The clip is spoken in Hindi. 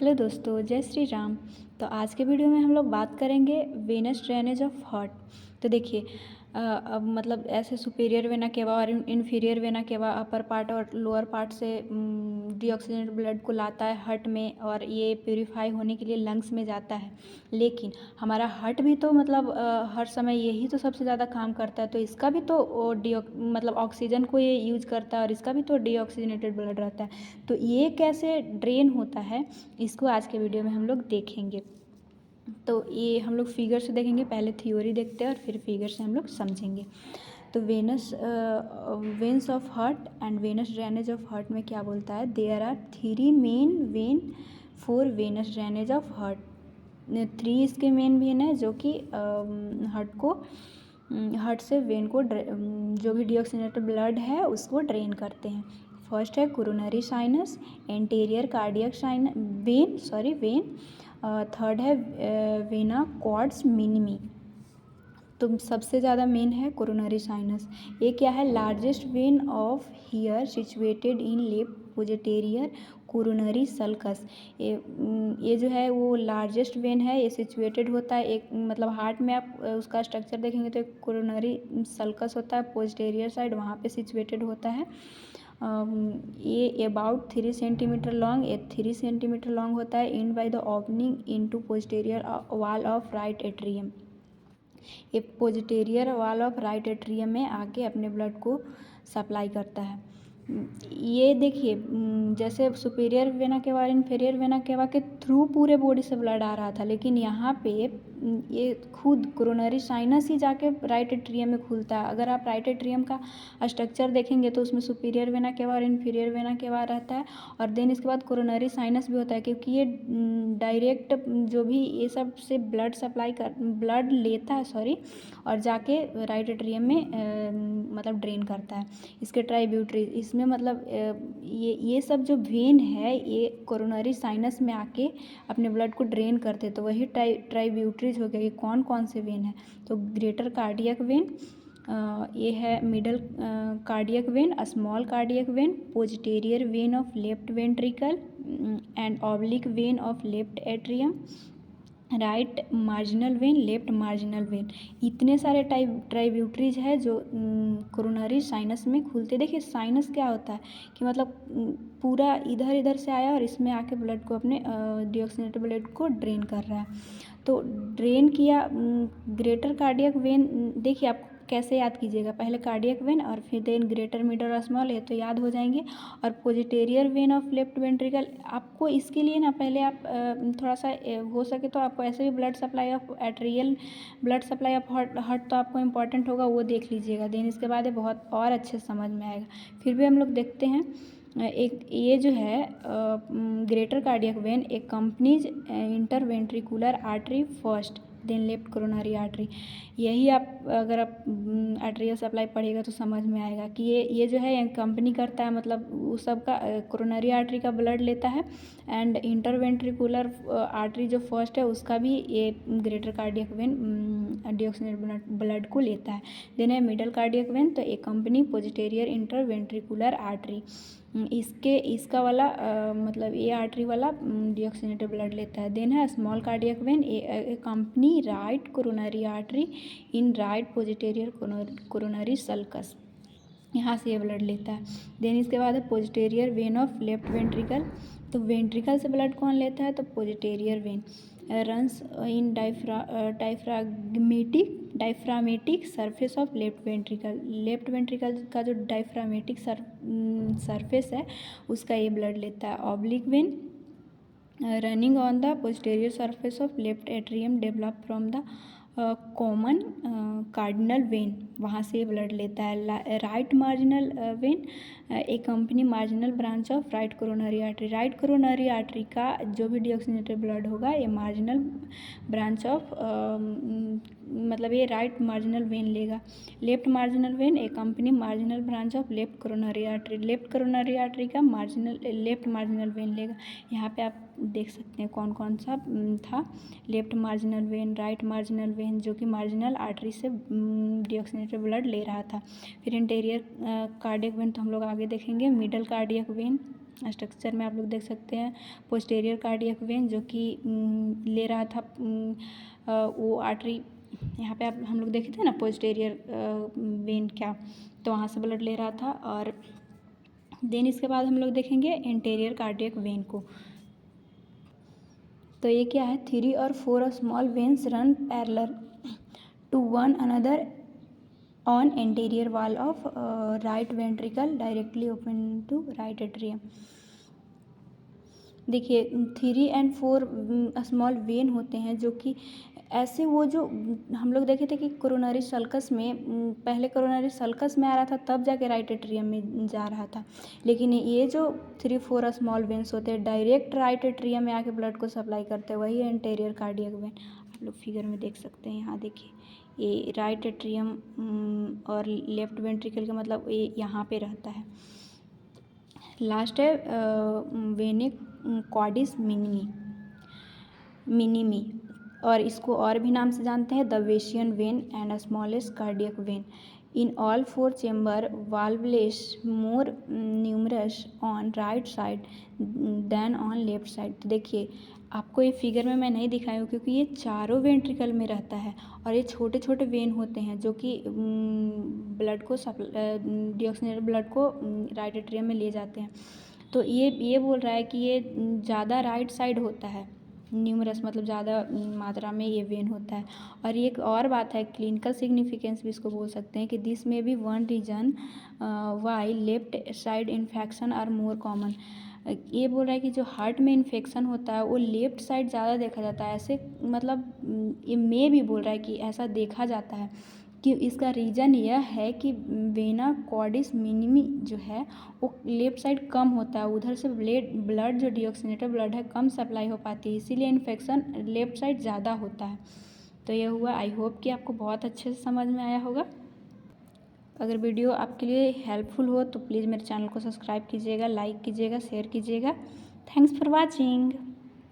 हेलो दोस्तों, जय श्री राम। तो आज के वीडियो में हम लोग बात करेंगे वेनस ड्रेनेज ऑफ हार्ट। तो देखिए अब मतलब ऐसे सुपीरियर वेना केवा और inferior vena cava upper part और लोअर पार्ट से डीऑक्सीजनेटेड ब्लड को लाता है हार्ट में, और ये प्यूरिफाई होने के लिए लंग्स में जाता है। लेकिन हमारा हार्ट भी तो मतलब हर समय यही तो सबसे ज़्यादा काम करता है, तो इसका भी तो मतलब ऑक्सीजन को ये यूज करता है और इसका भी तो डीऑक्सीजनेटेड ब्लड रहता है। तो ये कैसे ड्रेन होता है, इसको आज के वीडियो में हम लोग देखेंगे। तो ये हम लोग फिगर से देखेंगे, पहले थ्योरी देखते हैं और फिर फिगर से हम लोग समझेंगे। तो veins of heart and venous drainage of heart में क्या बोलता है, there are 3 main vein for venous drainage of heart. 3 इसके मेन वेन है जो कि हार्ट से वेन को जो भी डीऑक्सीजनेटेड ब्लड है उसको ड्रेन करते हैं। फर्स्ट है coronary sinus, anterior cardiac vein. Third है वेना कॉर्ड्स मिनिमी। तो सबसे ज़्यादा मेन है कोरोनरी साइनस। ये क्या है, largest vein of heart situated in left posterior coronary sulcus. ये जो है वो लार्जेस्ट वेन है, ये सिचुएटेड होता है एक मतलब हार्ट में। आप उसका स्ट्रक्चर देखेंगे तो एक कोरोनरी सल्कस होता है पोजेटेरियर साइड, वहाँ पे सिचुएटेड होता है। ये अबाउट 3 सेंटीमीटर लॉन्ग, ये 3 सेंटीमीटर लॉन्ग होता है। In by the opening into posterior wall of right atrium. ये posterior wall of right atrium में आके अपने ब्लड को सप्लाई करता है। ये देखिए जैसे सुपीरियर वेना केवा और इन्फीरियर वेना केवा के थ्रू पूरे बॉडी से ब्लड आ रहा था, लेकिन यहाँ पे ये खुद कोरोनरी साइनस ही जाके राइट एट्रियम में खुलता है। अगर आप राइट एट्रियम का स्ट्रक्चर देखेंगे तो उसमें सुपीरियर वेना केवा और इन्फीरियर वेना केवा रहता है, और देन इसके बाद कोरोनरी साइनस भी होता है, क्योंकि ये डायरेक्ट जो भी ये सब से ब्लड लेता है और जाके राइट एट्रियम में मतलब ड्रेन करता है। इसके ट्राइब्यूटरी इसमें मतलब ये सब जो वेन है ये कोरोनरी साइनस में आके अपने ब्लड को ड्रेन करते हैं। तो वही ट्राइब्यूटरीज हो गया। ये कौन कौन से वेन है, तो ग्रेटर कार्डियक वेन, ये है middle cardiac vein, small cardiac vein, posterior vein of left ventricle and oblique vein of left atrium, right marginal vein, left marginal vein. इतने सारे ट्राइब्यूटरीज है जो कोरोनरी साइनस में खुलते। देखिए साइनस क्या होता है कि मतलब पूरा इधर इधर से आया और इसमें आके ब्लड को अपने डीऑक्सीजनेटेड ब्लड को ड्रेन कर रहा है। तो ड्रेन किया ग्रेटर कार्डियक वेन। देखिए आप कैसे याद कीजिएगा, पहले कार्डियक वेन और फिर देन ग्रेटर मिडल और स्मॉल, ये तो याद हो जाएंगे। और पोजिटेरियर वेन ऑफ लेफ्ट वेंट्रिकल, आपको इसके लिए ना पहले आप थोड़ा सा हो सके तो आपको ऐसे भी ब्लड सप्लाई ऑफ हार्ट तो आपको इम्पॉर्टेंट होगा, वो देख लीजिएगा। देन इसके बाद ये बहुत और अच्छे से समझ में आएगा। फिर भी हम लोग देखते हैं एक ये जो है greater cardiac vein accompanies interventricular artery first, then left coronary artery. यही आप अगर आप आर्टरियल सप्लाई पढ़ेगा तो समझ में आएगा कि ये जो है कंपनी करता है, मतलब उस सब का कोरोनरी आर्टरी का ब्लड लेता है, एंड इंटरवेंट्रिकुलर आर्टरी जो फर्स्ट है उसका भी ये greater cardiac when deoxygenated blood को लेता है। देन है मिडल कार्डियक वेन, तो एक कंपनी पोजिटेरियर इंटरवेंट्रिकुलर आर्टरी, इसका वाला मतलब ये आर्टरी वाला डीऑक्सीजनेटेड ब्लड लेता है। देन है small cardiac vein, accompanies right coronary artery in right posterior coronary sulcus, यहाँ से ये ब्लड लेता है। देन इसके बाद है posterior vein of left ventricle. तो वेंट्रिकल से ब्लड कौन लेता है, तो posterior vein runs in diaphragmatic surface of left ventricle. Left ventricle का जो डायफ्रामेटिक सरफेस है उसका ये ब्लड लेता है। Oblique when running on the posterior surface of left atrium develop from the common cardinal when, वहाँ से ब्लड लेता है। राइट मार्जिनल वेन एक company marginal branch of right coronary artery. Right coronary artery का जो भी डीऑक्सीजनेटेड ब्लड होगा ये मार्जिनल ब्रांच ऑफ मतलब ये राइट मार्जिनल वेन लेगा। लेफ्ट मार्जिनल वेन एक company marginal branch of left coronary artery. Left coronary artery का लेफ्ट मार्जिनल वेन लेगा। यहाँ पे आप देख सकते हैं कौन कौन सा था, left marginal when, right marginal when जो कि मार्जिनल आर्टरी से डीऑक्सीजनेटेड ब्लड ले रहा था। फिर इंटीरियर कार्डियक वेन तो हम लोग आगे देखेंगे। मिडल कार्डियक वेन स्ट्रक्चर में आप लोग देख सकते हैं पोस्टीरियर कार्डियक वेन जो कि ले रहा था वो आर्टरी, यहाँ पे आप हम लोग देखे थे ना पोस्टीरियर वेन क्या, तो वहाँ से ब्लड ले रहा था। और देन इसके बाद हम लोग देखेंगे एंटीरियर कार्डियक वेन को। तो ये क्या है, 3 और 4 small veins run parallel to one another on anterior wall of right ventricle directly open to right atrium. देखिए 3 और 4 स्मॉल वेन होते हैं जो कि ऐसे, वो जो हम लोग देखे थे कि कोरोनरी सल्कस में, पहले कोरोनरी सल्कस में आ रहा था तब जाके राइट एट्रियम में जा रहा था, लेकिन ये जो 3-4 स्मॉल वेन्स होते हैं डायरेक्ट राइट एट्रियम में आके ब्लड को सप्लाई करते हैं, वही एंटीरियर कार्डियक वेन। आप लोग फिगर में देख सकते हैं, यहाँ देखिए ये राइट एट्रियम और लेफ्ट वेंट्रिकल का मतलब ये यहाँ पे रहता है। लास्ट है वेने कॉर्डिस मिनिमी, और इसको और भी नाम से जानते हैं the Thebesian vein and smallest cardiac vein. In all 4 chamber valveless more numerous on right side than on left side. तो देखिए आपको ये फिगर में मैं नहीं दिखाई हूँ क्योंकि ये चारों वेंट्रिकल में रहता है और ये छोटे छोटे वेन होते हैं जो कि ब्लड को डीऑक्सीजनेटेड ब्लड को राइट एट्रियम में ले जाते हैं। तो ये बोल रहा है कि ये ज़्यादा राइट साइड होता है, न्यूमरस मतलब ज़्यादा मात्रा में ये वेन होता है। और ये एक और बात है, क्लिनिकल सिग्निफिकेंस भी इसको बोल सकते हैं कि दिस में भी one reason why left side infection are more common. ये बोल रहा है कि जो हार्ट में इन्फेक्शन होता है वो लेफ्ट साइड ज़्यादा देखा जाता है, ऐसे मतलब ये में भी बोल रहा है कि ऐसा देखा जाता है कि इसका रीज़न यह है कि वेना कॉर्डिस मिनिमी जो है वो लेफ्ट साइड कम होता है, उधर से ब्लड जो डीऑक्सीनेटेड ब्लड है कम सप्लाई हो पाती है, इसीलिए इन्फेक्शन लेफ्ट साइड ज़्यादा होता है। तो यह हुआ, आई होप कि आपको बहुत अच्छे से समझ में आया होगा। अगर वीडियो आपके लिए हेल्पफुल हो तो प्लीज़ मेरे चैनल को सब्सक्राइब कीजिएगा, लाइक कीजिएगा, शेयर कीजिएगा। Thanks for watching.